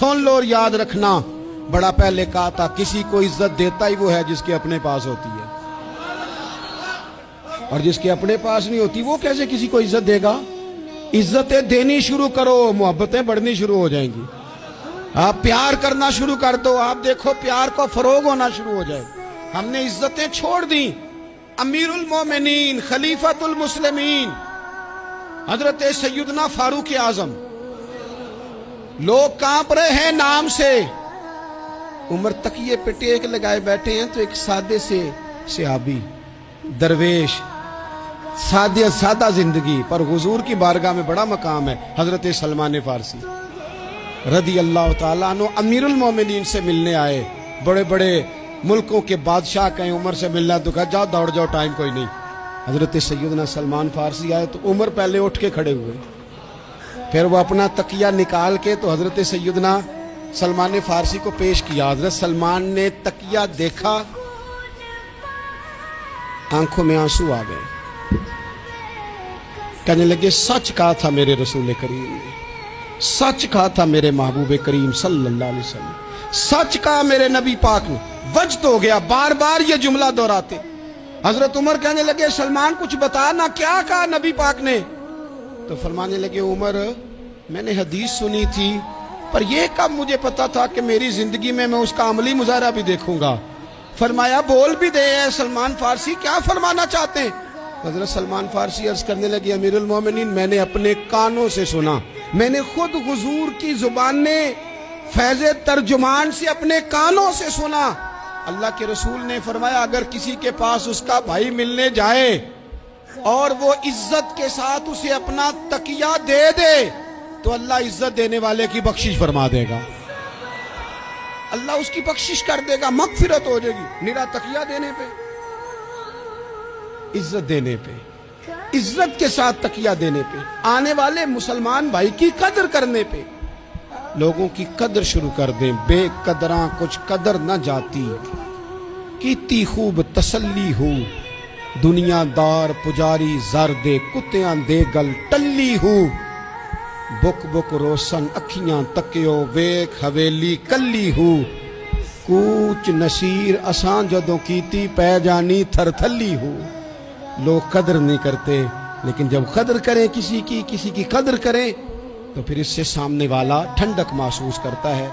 सुन लो और याद रखना, बड़ा पहले कहा था किसी को इज्जत देता ही वो है जिसके अपने पास होती है, और जिसके अपने पास नहीं होती वो कैसे किसी को इज्जत देगा। इज्जतें देनी शुरू करो, मोहब्बतें बढ़नी शुरू हो जाएंगी। आप प्यार करना शुरू कर दो, आप देखो प्यार को फरोग होना शुरू हो जाए। हमने इज्जतें छोड़ दी। अमीरुल मोमिनीन खलीफतुल मुस्लिमीन हजरत सैयदना फारूक आजम, लोग कांप रहे हैं नाम से। उमर तकिए पे टेक लगाए बैठे हैं तो एक सादे से सहाबी दरवेश, सादा जिंदगी पर हुजूर की बारगाह में बड़ा मकाम है। हजरत सलमान फारसी रदी अल्लाह ताला अन्हु अमीरुल मोमिनीन से मिलने आए। बड़े बड़े मुल्कों के बादशाह कहें उमर से मिलना तो कहा जाओ दौड़ जाओ, टाइम कोई नहीं। हजरत सैयदना सलमान फारसी आए तो उमर पहले उठ के खड़े हुए, फिर वो अपना तकिया निकाल के तो हजरत सैयदना सलमान फारसी को पेश किया। हजरत सलमान ने तकिया देखा, आंखों में आंसू आ गए, कहने लगे सच कहा था मेरे रसूल करीम ने, सच कहा था मेरे महबूब करीम सल्लल्लाहु अलैहि वसल्लम, सच कहा मेरे नबी पाक ने। वजद हो गया, बार बार ये जुमला दोहराते। हजरत उमर कहने लगे सलमान कुछ बता ना, क्या कहा नबी पाक ने। तो फरमाने लगे उमर मैंने हदीस सुनी थी, पर यह कब मुझे पता था कि मेरी जिंदगी में मैं उसका अमली मुजाहरा भी देखूंगा। फरमाया बोल भी दे सलमान फारसी, क्या फरमाना चाहते हैं। हजरत सलमान फारसी अर्ज करने लगे अमीरुल मोमिनीन मैंने अपने कानों से सुना, मैंने खुद हुजूर की जुबान ने फैज़े तर्जुमान से अपने कानों से सुना। अल्लाह के रसूल ने फरमाया अगर किसी के पास उसका भाई मिलने जाए और वो इज्जत के साथ उसे अपना तकिया दे दे तो अल्लाह इज्जत देने वाले की बख्शिश फरमा देगा, अल्लाह उसकी बख्शिश कर देगा, मगफिरत हो जाएगी। निरा तकिया देने पे, इज्जत देने पे, इज्जत के साथ तकिया देने पे, आने वाले मुसलमान भाई की कदर करने पे लोगों की कदर शुरू कर दें। बेकदरां कुछ कदर न जाती, कीती खूब तसल्ली हो, दुनियादार पुजारी जर दे कुत्तियां दे गल टल्ली हो। बुक बुक रोशन अखियां तकियो वेख हवेली कल्ली हो। कूच नसीर असां जदों कीती पै जानी थरथली हो। लोग कदर नहीं करते, लेकिन जब कदर करें किसी की कदर करें तो फिर इससे सामने वाला ठंडक महसूस करता है।